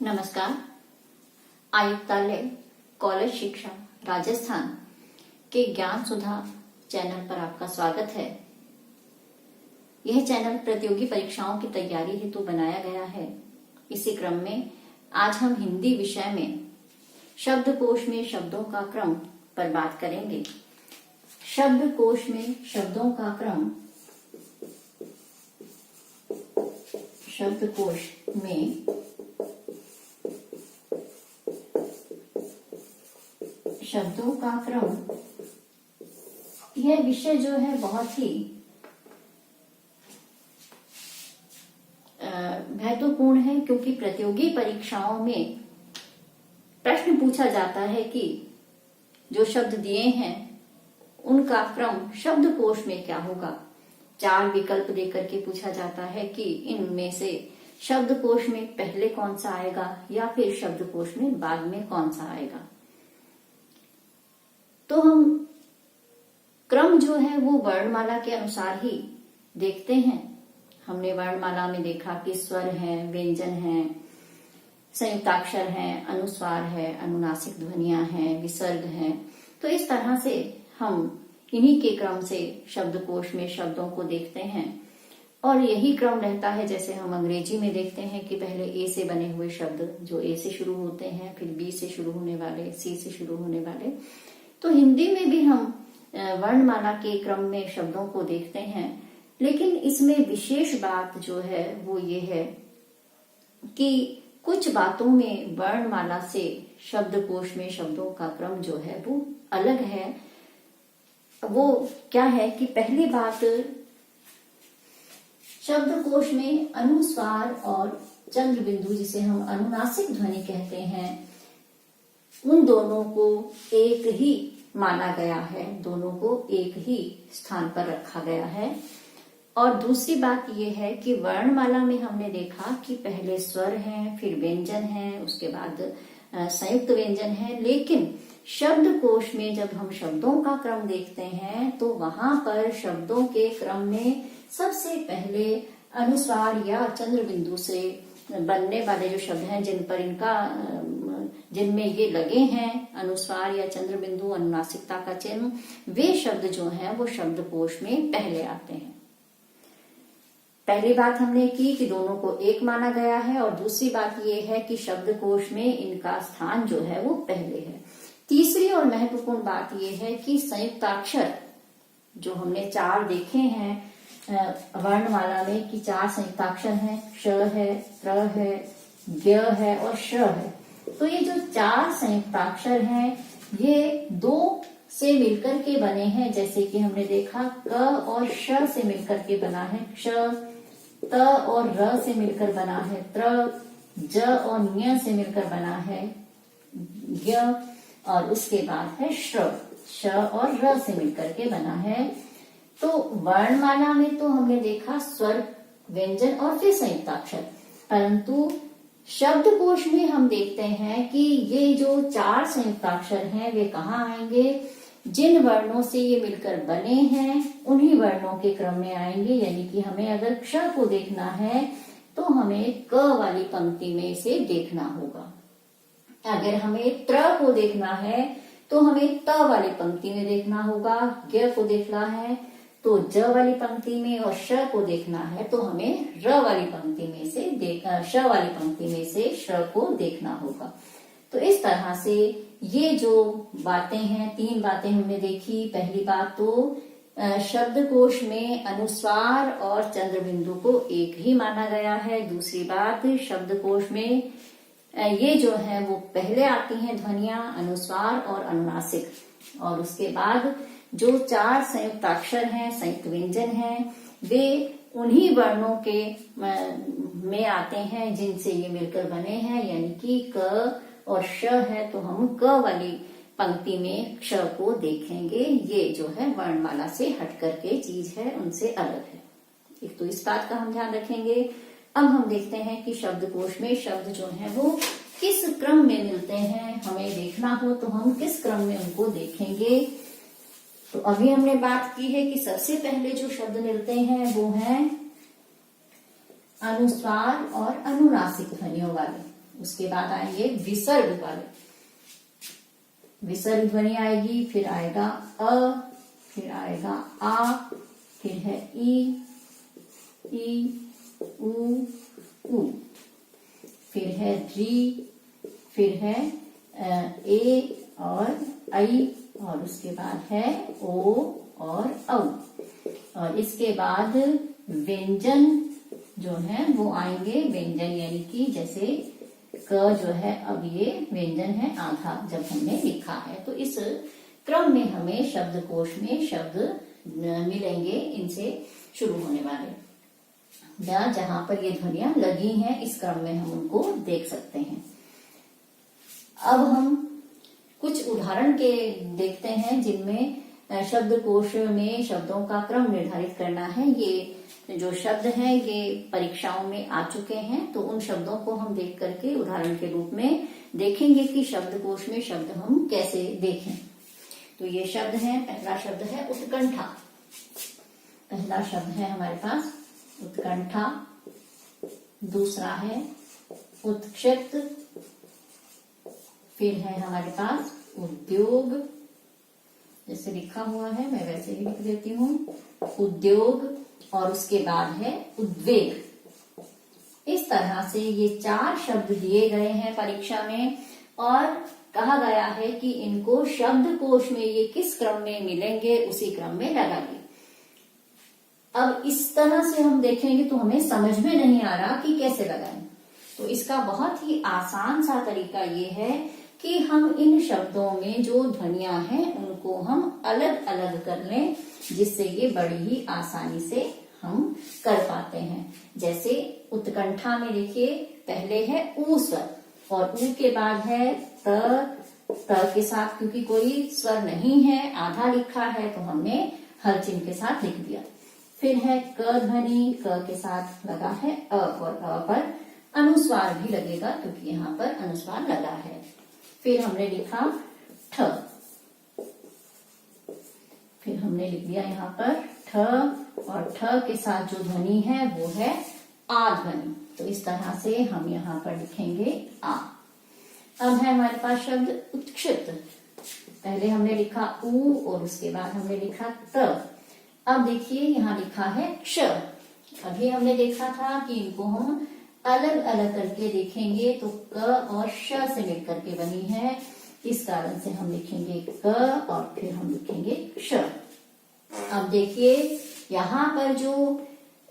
नमस्कार। आयुक्तालय कॉलेज शिक्षा राजस्थान के ज्ञान सुधा चैनल पर आपका स्वागत है। यह चैनल प्रतियोगी परीक्षाओं की तैयारी हेतु बनाया गया है। इसी क्रम में आज हम हिंदी विषय में शब्दकोश में शब्दों का क्रम पर बात करेंगे। शब्दकोश में शब्दों का क्रम, शब्दकोश में शब्दों का क्रम, यह विषय जो है बहुत ही महत्वपूर्ण है, क्योंकि प्रतियोगी परीक्षाओं में प्रश्न पूछा जाता है कि जो शब्द दिए हैं उनका क्रम शब्दकोश में क्या होगा। 4 विकल्प देकर के पूछा जाता है कि इनमें से शब्दकोश में पहले कौन सा आएगा या फिर शब्दकोश में बाद में कौन सा आएगा। तो हम क्रम जो है वो वर्णमाला के अनुसार ही देखते हैं। हमने वर्णमाला में देखा कि स्वर है, व्यंजन है, संयुक्ताक्षर है, अनुस्वार है, अनुनासिक ध्वनियां हैं, विसर्ग हैं। तो इस तरह से हम इन्हीं के क्रम से शब्दकोश में शब्दों को देखते हैं। और यही क्रम रहता है जैसे हम अंग्रेजी में देखते हैं कि पहले ए से बने हुए शब्द जो ए से शुरू होते हैं, फिर बी से शुरू होने वाले, सी से शुरू होने वाले। तो हिंदी में भी हम वर्णमाला के क्रम में शब्दों को देखते हैं, लेकिन इसमें विशेष बात जो है वो ये है कि कुछ बातों में वर्णमाला से शब्दकोश में शब्दों का क्रम जो है वो अलग है। वो क्या है कि पहली बात, शब्दकोश में अनुस्वार और चंद्र बिंदु, जिसे हम अनुनासिक ध्वनि कहते हैं, उन दोनों को एक ही माना गया है, दोनों को एक ही स्थान पर रखा गया है। और दूसरी बात यह है कि वर्णमाला में हमने देखा कि पहले स्वर हैं, फिर व्यंजन हैं, उसके बाद संयुक्त व्यंजन है। लेकिन शब्दकोश में जब हम शब्दों का क्रम देखते हैं तो वहां पर शब्दों के क्रम में सबसे पहले अनुस्वार या चंद्र बिंदु से बनने वाले जो शब्द हैं, जिनमें ये लगे हैं अनुस्वार या चंद्र बिंदु, अनुनासिकता का चिन्ह, वे शब्द जो हैं वो शब्दकोश में पहले आते हैं। पहली बात हमने की कि दोनों को एक माना गया है, और दूसरी बात ये है कि शब्दकोश में इनका स्थान जो है वो पहले है। तीसरी और महत्वपूर्ण बात ये है कि संयुक्ताक्षर जो हमने 4 देखे हैं वर्णमाला में कि 4 संयुक्ताक्षर हैं, श है, त्र है, ज्ञ है और श है। तो ये जो 4 संयुक्ताक्षर हैं ये 2 से मिलकर के बने हैं, जैसे कि हमने देखा क और श से मिलकर के बना है क्ष, त और र से मिलकर बना है त्र, ज और ञ से मिलकर बना है ज्ञ, और उसके बाद है श्र, श और र से मिलकर के बना है। तो वर्णमाला में तो हमने देखा स्वर, व्यंजन और फिर संयुक्ताक्षर, परंतु शब्दकोश में हम देखते हैं कि ये जो 4 संयुक्ताक्षर हैं वे कहाँ आएंगे, जिन वर्णों से ये मिलकर बने हैं उन्हीं वर्णों के क्रम में आएंगे। यानी कि हमें अगर क्ष को देखना है तो हमें क वाली पंक्ति में से देखना होगा, अगर हमें त्र को देखना है तो हमें त वाली पंक्ति में देखना होगा, ज्ञ को देखना है तो ज वाली पंक्ति में, और श को देखना है तो हमें र वाली पंक्ति में से श वाली पंक्ति में से श को देखना होगा। तो इस तरह से ये जो बातें हैं, 3 बातें हमने देखी। पहली बात तो शब्दकोश में अनुस्वार और चंद्र बिंदु को एक ही माना गया है। दूसरी बात, शब्दकोश में ये जो है वो पहले आती हैं ध्वनियां, अनुस्वार और अनुनासिक, और उसके बाद जो 4 संयुक्ताक्षर हैं, संयुक्त व्यंजन हैं, वे उन्हीं वर्णों के में आते हैं जिनसे ये मिलकर बने हैं। यानी कि क और श है तो हम क वाली पंक्ति में क्ष को देखेंगे। ये जो है वर्णमाला से हट करके चीज है, उनसे अलग है। एक तो इस बात का हम ध्यान रखेंगे। अब हम देखते हैं कि शब्दकोश में शब्द जो है वो किस क्रम में मिलते हैं। हमें देखना हो तो हम किस क्रम में उनको देखेंगे। तो अभी हमने बात की है कि सबसे पहले जो शब्द मिलते हैं वो हैं अनुस्वार और अनुनासिक ध्वनियों वाले। उसके बाद आएंगे विसर्ग वाले, विसर्ग ध्वनि आएगी, फिर आएगा अ, फिर आएगा आ, फिर है ई, उ, उ, फिर है री, फिर है ए और आई, और उसके बाद है ओ और औ, और इसके बाद व्यंजन जो है वो आएंगे, व्यंजन यानी कि जैसे क जो है, अब ये व्यंजन है आधा जब हमने लिखा है, तो इस क्रम में हमें शब्दकोश में शब्द मिलेंगे इनसे शुरू होने वाले, या जहां पर ये ध्वनियां लगी हैं इस क्रम में हम उनको देख सकते हैं। अब हम कुछ उदाहरण के देखते हैं जिनमें शब्दकोश में शब्दों का क्रम निर्धारित करना है। ये जो शब्द हैं ये परीक्षाओं में आ चुके हैं, तो उन शब्दों को हम देख करके उदाहरण के रूप में देखेंगे कि शब्दकोश में शब्द हम कैसे देखें। तो ये शब्द है, पहला शब्द है उत्कंठा, पहला शब्द है हमारे पास उत्कंठा, दूसरा है उत्क्षिप्त, फिर है हमारे पास उद्योग, जैसे लिखा हुआ है मैं वैसे ही लिख देती हूँ, उद्योग, और उसके बाद है उद्वेग। इस तरह से ये 4 शब्द दिए गए हैं परीक्षा में, और कहा गया है कि इनको शब्दकोश में ये किस क्रम में मिलेंगे उसी क्रम में लगाइए। अब इस तरह से हम देखेंगे तो हमें समझ में नहीं आ रहा कि कैसे लगाएं, तो इसका बहुत ही आसान सा तरीका ये है कि हम इन शब्दों में जो ध्वनियां हैं उनको हम अलग अलग कर लें, जिससे ये बड़ी ही आसानी से हम कर पाते हैं। जैसे उत्कंठा में देखिए पहले है ऊ स्वर, और ऊ के बाद है त के साथ, क्योंकि कोई स्वर नहीं है, आधा लिखा है, तो हमने हर चिन्ह के साथ लिख दिया। फिर है क ध्वनि, क के साथ लगा है अ, और अ पर अनुस्वार भी लगेगा क्योंकि यहाँ पर अनुस्वार लगा है। फिर हमने लिखा ठ, फिर हमने लिख दिया यहाँ पर ठ, और ठ के साथ जो ध्वनि है वो है आ ध्वनि, तो इस तरह से हम यहाँ पर लिखेंगे आ। अब है हमारे पास शब्द उत्क्षिप्त, पहले हमने लिखा ऊ और उसके बाद हमने लिखा त। अब देखिए यहाँ लिखा है क्ष, अभी हमने देखा था कि इनको हम अलग अलग करके देखेंगे तो क और श से मिलकर के बनी है, इस कारण से हम लिखेंगे क और फिर हम लिखेंगे क्ष। अब देखिए यहाँ पर जो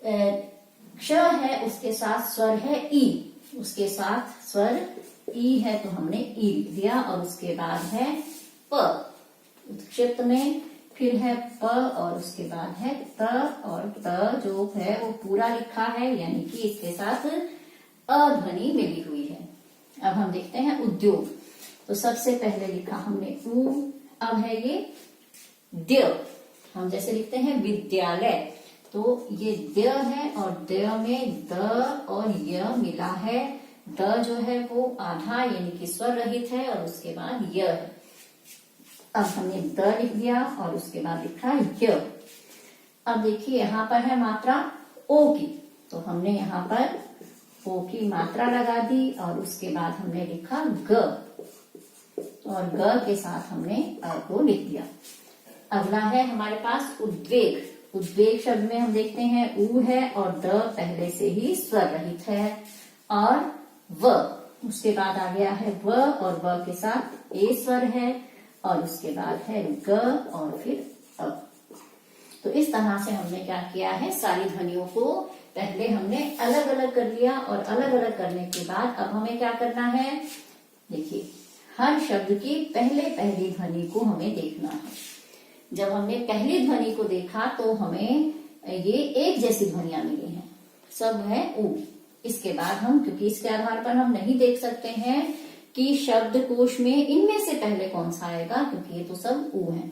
क्ष है उसके साथ स्वर है ई, उसके साथ स्वर ई है तो हमने ई लिख दिया, और उसके बाद है प उत्क्षिप्त में, फिर है प और उसके बाद है त, और त जो है वो पूरा लिखा है यानी कि इसके साथ अ ध्वनि मिली हुई है। अब हम देखते हैं उद्योग, तो सबसे पहले लिखा हमने ऊ, अब है ये द्य, हम जैसे लिखते हैं विद्यालय, तो ये द्य है और द्य में द और य मिला है, द जो है वो आधा यानी कि स्वर रहित है और उसके बाद य है। अब हमने द लिख दिया और उसके बाद लिखा य। अब देखिए यहाँ पर है मात्रा ओ की, तो हमने यहाँ पर ओ की मात्रा लगा दी और उसके बाद हमने लिखा ग, और ग के साथ हमने अ को लिख दिया। अगला है हमारे पास उद्वेग, उद्वेग शब्द में हम देखते हैं ऊ है और द पहले से ही स्वर रहित है, और व उसके बाद आ गया है व, और व के साथ ए स्वर है, और उसके बाद है ग और फिर अ। तो इस तरह से हमने क्या किया है, सारी ध्वनियों को पहले हमने अलग अलग कर लिया, और अलग अलग करने के बाद अब हमें क्या करना है, देखिए हर शब्द की पहली ध्वनि को हमें देखना है। जब हमने पहली ध्वनि को देखा तो हमें ये एक जैसी ध्वनियां मिली हैं, सब है ऊ। इसके बाद हम, क्योंकि इसके आधार पर हम नहीं देख सकते हैं कि शब्दकोश में इनमें से पहले कौन सा आएगा, क्योंकि ये तो सब ऊ है।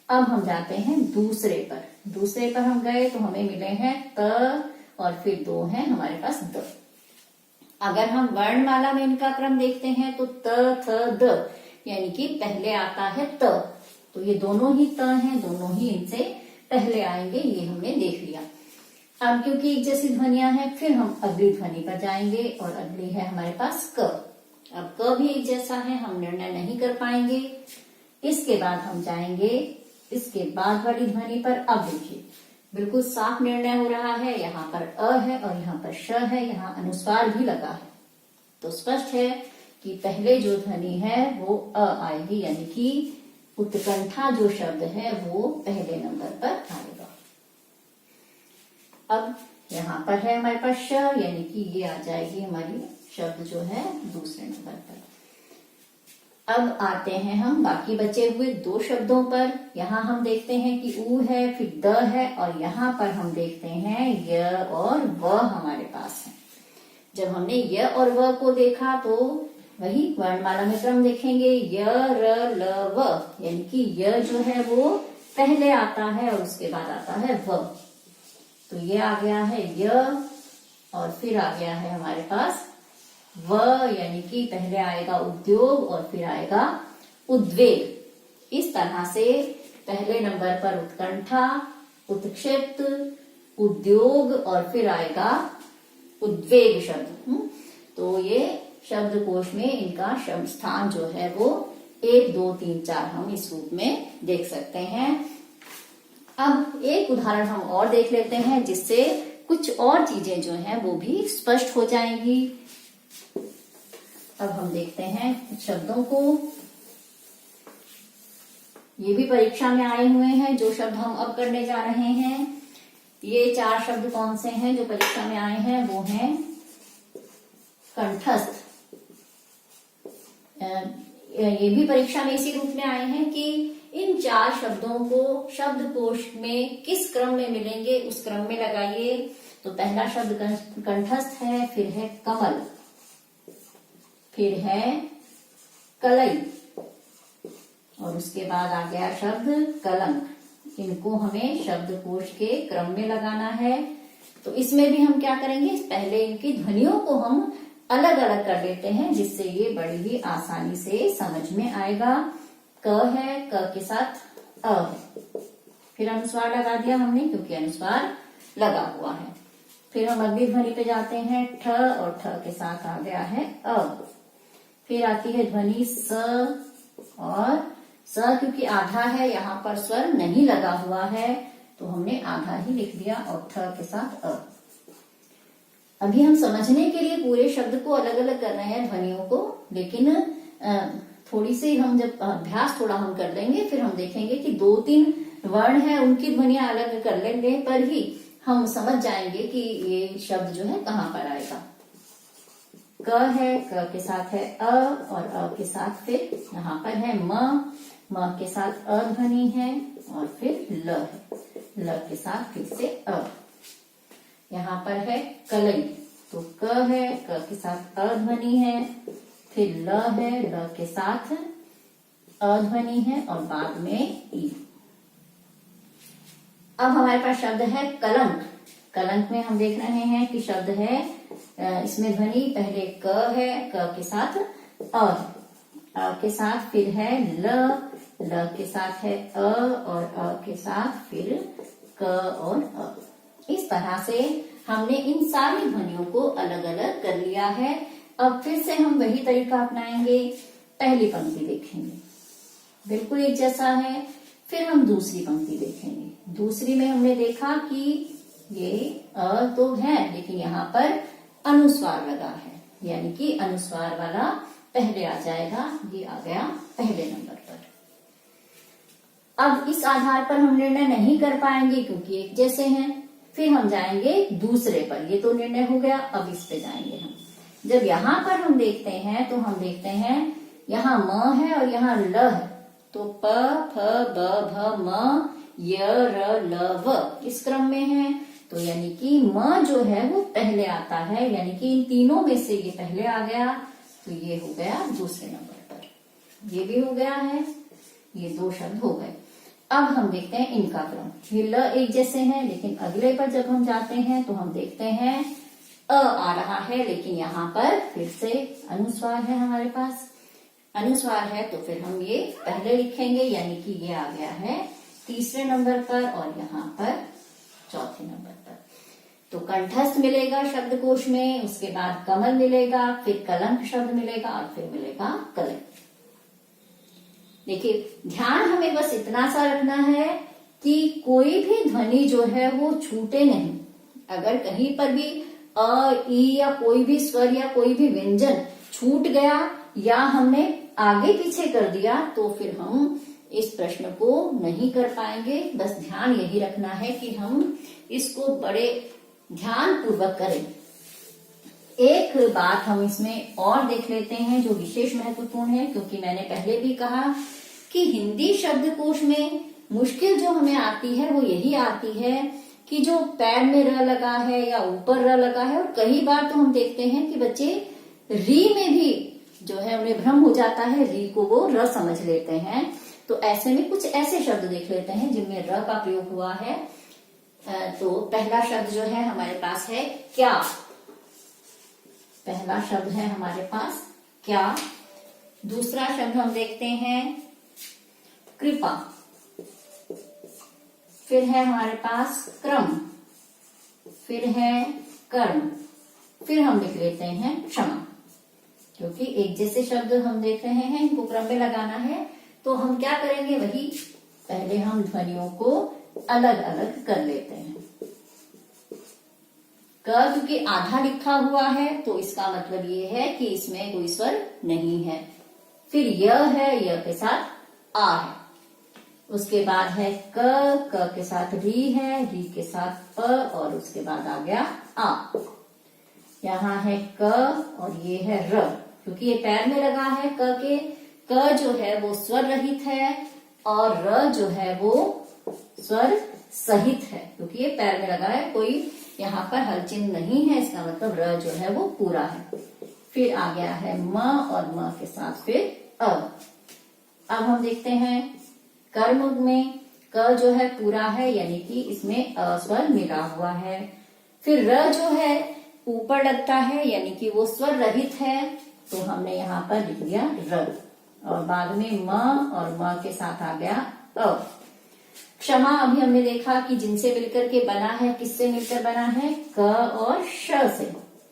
अब हम जाते हैं दूसरे पर, दूसरे पर हम गए तो हमें मिले हैं त, और फिर 2 हैं हमारे पास द। अगर हम वर्णमाला में इनका क्रम देखते हैं तो त थ द, यानी कि पहले आता है त, तो ये दोनों ही त हैं, दोनों ही इनसे पहले आएंगे, ये हमने देख लिया। अब क्योंकि एक जैसी ध्वनियां हैं, फिर हम अगली ध्वनि पर जाएंगे और अगली है हमारे पास क। अब क भी एक जैसा है, हम निर्णय नहीं कर पाएंगे। इसके बाद हम जाएंगे इसके बाद वाली ध्वनि पर। अब देखिए बिल्कुल साफ निर्णय हो रहा है, यहाँ पर अ है और यहाँ पर श है, यहाँ अनुस्वार भी लगा है। तो स्पष्ट है कि पहले जो ध्वनि है वो अ आएगी, यानी कि उत्कंठा जो शब्द है वो पहले नंबर पर आएगा। अब यहाँ पर है हमारे पास श, यानी कि ये आ जाएगी हमारी शब्द जो है दूसरे नंबर पर। अब आते हैं हम बाकी बचे हुए दो शब्दों पर। यहाँ हम देखते हैं कि ऊ है, फिर द है, और यहाँ पर हम देखते हैं य और व हमारे पास है। जब हमने य और व को देखा तो वही वर्णमाला में क्रम देखेंगे, य र ल व, यानी कि य जो है वो पहले आता है और उसके बाद आता है व। तो ये आ गया है य और फिर आ गया है हमारे पास व, यानी कि पहले आएगा उद्योग और फिर आएगा उद्वेग। इस तरह से पहले नंबर पर उत्कंठा, उत्क्षिप्त, उद्योग और फिर आएगा उद्वेग शब्द। तो ये शब्दकोश में इनका शब्द स्थान जो है वो 1 2 3 4 हम इस रूप में देख सकते हैं। अब एक उदाहरण हम और देख लेते हैं जिससे कुछ और चीजें जो हैं वो भी स्पष्ट हो जाएंगी। अब हम देखते हैं शब्दों को। ये भी परीक्षा में आए हुए हैं जो शब्द हम अब करने जा रहे हैं। ये 4 शब्द कौन से हैं जो परीक्षा में आए हैं? वो हैं कंठस्थ। ये भी परीक्षा में इसी रूप में आए हैं कि इन 4 शब्दों को शब्दकोश में किस क्रम में मिलेंगे उस क्रम में लगाइए। तो पहला शब्द कंठस्थ है, फिर है कमल, फिर है कलई और उसके बाद आ गया शब्द कलंक। इनको हमें शब्दकोश के क्रम में लगाना है। तो इसमें भी हम क्या करेंगे, पहले इनकी ध्वनियों को हम अलग अलग कर लेते हैं जिससे ये बड़ी ही आसानी से समझ में आएगा। क है, क के साथ अ है, फिर अनुस्वार लगा दिया हमने क्योंकि अनुस्वार लगा हुआ है। फिर हम अगली ध्वनि पे जाते हैं, ठ और ठ के साथ आ गया है अ। फिर आती है ध्वनि स और स क्योंकि आधा है, यहाँ पर स्वर नहीं लगा हुआ है तो हमने आधा ही लिख दिया और ठ के साथ अ। अभी हम समझने के लिए पूरे शब्द को अलग अलग कर रहे हैं ध्वनियों को, लेकिन थोड़ी सी हम जब अभ्यास थोड़ा हम कर लेंगे फिर हम देखेंगे कि 2-3 वर्ण है उनकी ध्वनियां अलग कर लेंगे पर ही हम समझ जाएंगे कि ये शब्द जो है कहाँ पर आएगा। क है, क के साथ है अ और अ के साथ फिर यहाँ पर है म के साथ अ ध्वनि है और फिर ल है, ल के साथ फिर से अ। यहाँ पर है कलई, तो क है, क के साथ अ ध्वनि है, फिर ल है, ल के साथ अ ध्वनि है और बाद में ई। अब हमारे पास शब्द है कलंक। कलंक में हम देख रहे हैं कि शब्द है, इसमें ध्वनि पहले क है, क के साथ अ है, अ के साथ फिर है ल के साथ है अ और अ के साथ फिर क और अ। इस तरह से हमने इन सारी ध्वनियों को अलग अलग कर लिया है। अब फिर से हम वही तरीका अपनाएंगे। पहली पंक्ति देखेंगे, बिल्कुल एक जैसा है। फिर हम दूसरी पंक्ति देखेंगे। दूसरी में हमने देखा कि ये अ तो है लेकिन यहाँ पर अनुस्वार लगा है, यानी कि अनुस्वार वाला पहले आ जाएगा। ये आ गया पहले नंबर पर। अब इस आधार पर हम निर्णय नहीं कर पाएंगे क्योंकि एक जैसे हैं। फिर हम जाएंगे दूसरे पर, ये तो निर्णय हो गया। अब इस पे जाएंगे हम। जब यहाँ पर हम देखते हैं तो हम देखते हैं यहाँ म है और यहाँ ल है, तो प फ ब भ म य र ल व इस क्रम में है। तो यानी कि म जो है वो पहले आता है, यानी कि इन तीनों में से ये पहले आ गया। तो ये हो गया दूसरे नंबर पर, ये भी हो गया है। ये 2 शब्द हो गए। अब हम देखते हैं इनका क्रम। ये ल एक जैसे हैं लेकिन अगले पर जब हम जाते हैं तो हम देखते हैं अ आ रहा है लेकिन यहाँ पर फिर से अनुस्वार है हमारे पास। अनुस्वार है तो फिर हम ये पहले लिखेंगे, यानी कि ये आ गया है तीसरे नंबर पर और यहाँ पर चौथे नंबर पर। तो कंठस्थ मिलेगा शब्दकोश में, उसके बाद कमल मिलेगा, फिर कलंक शब्द मिलेगा और फिर मिलेगा कलंक। देखिए ध्यान हमें बस इतना सा रखना है कि कोई भी ध्वनि जो है वो छूटे नहीं। अगर कहीं पर भी अ, ई या कोई भी स्वर या कोई भी व्यंजन छूट गया या हमने आगे पीछे कर दिया तो फिर हम इस प्रश्न को नहीं कर पाएंगे। बस ध्यान यही रखना है कि हम इसको बड़े ध्यान पूर्वक करें। एक बात हम इसमें और देख लेते हैं जो विशेष महत्वपूर्ण है, क्योंकि मैंने पहले भी कहा कि हिंदी शब्दकोश में मुश्किल जो हमें आती है वो यही आती है कि जो पैर में र लगा है या ऊपर र लगा है, और कई बार तो हम देखते हैं कि बच्चे री में भी जो है उन्हें भ्रम हो जाता है, री को वो र समझ लेते हैं। तो ऐसे में कुछ ऐसे शब्द देख लेते हैं जिनमें र का प्रयोग हुआ है। तो पहला शब्द जो है हमारे पास है क्या। पहला शब्द है हमारे पास क्या। दूसरा शब्द हम देखते हैं कृपा। फिर है हमारे पास क्रम, फिर है कर्म, फिर हम लिख लेते हैं क्षमा। क्योंकि एक जैसे शब्द हम देख रहे हैं, इनको क्रम में लगाना है, तो हम क्या करेंगे, वही पहले हम ध्वनियों को अलग अलग कर लेते हैं। क क्योंकि आधा लिखा हुआ है तो इसका मतलब ये है कि इसमें कोई स्वर नहीं है। फिर य है, य के साथ आ है। उसके बाद है क के साथ री है, री के साथ प, और उसके बाद आ गया आ। यहाँ है क और ये है र, क्योंकि ये पैर में लगा है क के। क जो है वो स्वर रहित है और र जो है वो स्वर सहित है, क्योंकि ये पैर में लगा है, कोई यहाँ पर हल चिन्ह नहीं है, इसका मतलब र जो है वो पूरा है। फिर आ गया है म और म के साथ फिर अ। अब हम देखते हैं कर्म में क जो है पूरा है, यानी कि इसमें अ स्वर मिला हुआ है। फिर र जो है ऊपर लगता है, यानी कि वो स्वर रहित है, तो हमने यहाँ पर लिख दिया र। और बाद में म और म के साथ आ गया अ। क्षमा अभी हमने देखा कि जिनसे मिलकर के बना है, किससे मिलकर बना है, क और श से,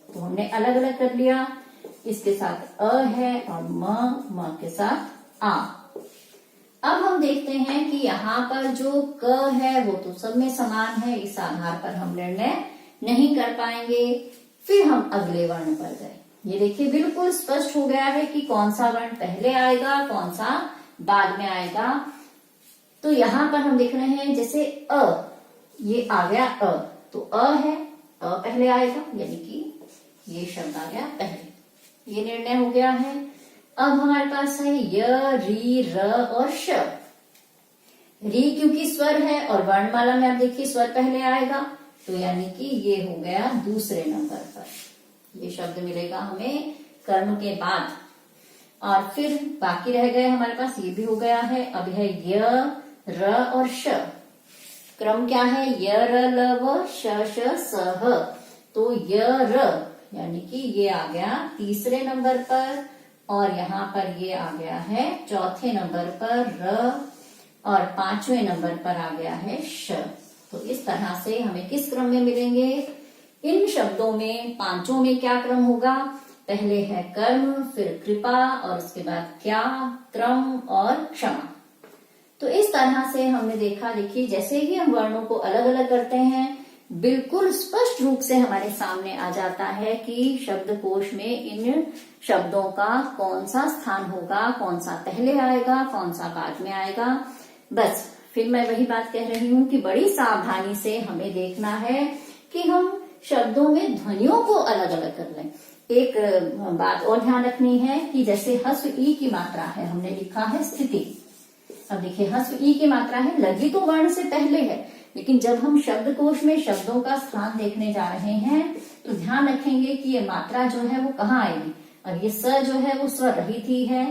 तो हमने अलग अलग कर लिया। इसके साथ अ है और म के साथ आ। अब हम देखते हैं कि यहाँ पर जो क है वो तो सब में समान है, इस आधार पर हम निर्णय नहीं कर पाएंगे। फिर हम अगले वर्ण पर गए। ये देखिए बिल्कुल स्पष्ट हो गया है कि कौन सा वर्ण पहले आएगा, कौन सा बाद में आएगा। तो यहाँ पर हम देख रहे हैं जैसे अ, ये आ गया अ, तो अ है, अ पहले आएगा, यानी कि ये शब्द आ गया पहले, ये निर्णय हो गया है। अब हमारे पास है य, री, र और श। री क्योंकि स्वर है और वर्णमाला में आप देखिए स्वर पहले आएगा, तो यानी कि ये हो गया दूसरे नंबर पर। ये शब्द मिलेगा हमें कर्म के बाद। और फिर बाकी रह गए हमारे पास, ये भी हो गया है। अब है य, र और श। क्रम क्या है, य, र, ल, व, श, श, स, ह। तो य, र यानी कि ये आ गया तीसरे नंबर पर, और यहाँ पर ये आ गया है चौथे नंबर पर र, और पांचवें नंबर पर आ गया है श। तो इस तरह से हमें किस क्रम में मिलेंगे, इन शब्दों में पांचों में क्या क्रम होगा, पहले है कर्म, फिर कृपा, और उसके बाद क्या, क्रम और क्षमा। तो इस तरह से हमने देखा, देखिए जैसे ही हम वर्णों को अलग अलग करते हैं, बिल्कुल स्पष्ट रूप से हमारे सामने आ जाता है कि शब्दकोश में इन शब्दों का कौन सा स्थान होगा, कौन सा पहले आएगा, कौन सा बाद में आएगा। बस फिर मैं वही बात कह रही हूँ कि बड़ी सावधानी से हमें देखना है कि हम शब्दों में ध्वनियों को अलग अलग कर लें। एक बात और ध्यान रखनी है कि जैसे हस्व ई की मात्रा है, हमने लिखा है स्थिति। अब देखिए हस्व ई की मात्रा है, लगी तो वर्ण से पहले है, लेकिन जब हम शब्दकोश में शब्दों का स्थान देखने जा रहे हैं तो ध्यान रखेंगे कि ये मात्रा जो है वो कहाँ आएगी। और ये स जो है वो स्वर रहित ही है,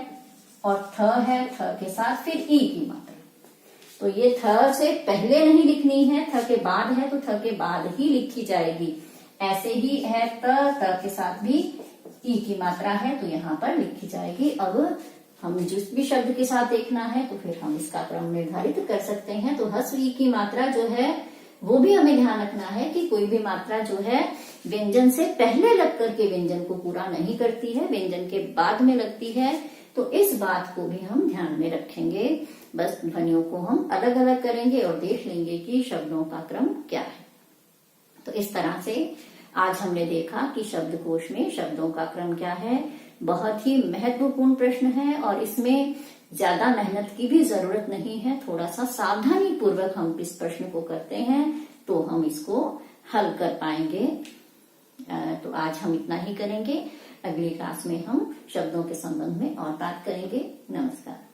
और थ है, थ के साथ फिर ई की मात्रा। तो ये थ से पहले नहीं लिखनी है, थ के बाद है तो थ के बाद ही लिखी जाएगी। ऐसे ही है त के साथ भी ई की मात्रा है तो यहाँ पर लिखी जाएगी। अब हम जिस भी शब्द के साथ देखना है तो फिर हम इसका क्रम निर्धारित कर सकते हैं। तो हस्व ई की मात्रा जो है वो भी हमें ध्यान रखना है कि कोई भी मात्रा जो है व्यंजन से पहले लग करके व्यंजन को पूरा नहीं करती है, व्यंजन के बाद में लगती है। तो इस बात को भी हम ध्यान में रखेंगे। बस ध्वनियों को हम अलग अलग करेंगे और देख लेंगे कि शब्दों का क्रम क्या है। तो इस तरह से आज हमने देखा कि शब्दकोश में शब्दों का क्रम क्या है। बहुत ही महत्वपूर्ण प्रश्न है और इसमें ज्यादा मेहनत की भी जरूरत नहीं है। थोड़ा सा सावधानी पूर्वक हम इस प्रश्न को करते हैं तो हम इसको हल कर पाएंगे। तो आज हम इतना ही करेंगे। अगली क्लास में हम शब्दों के संबंध में और बात करेंगे। नमस्कार।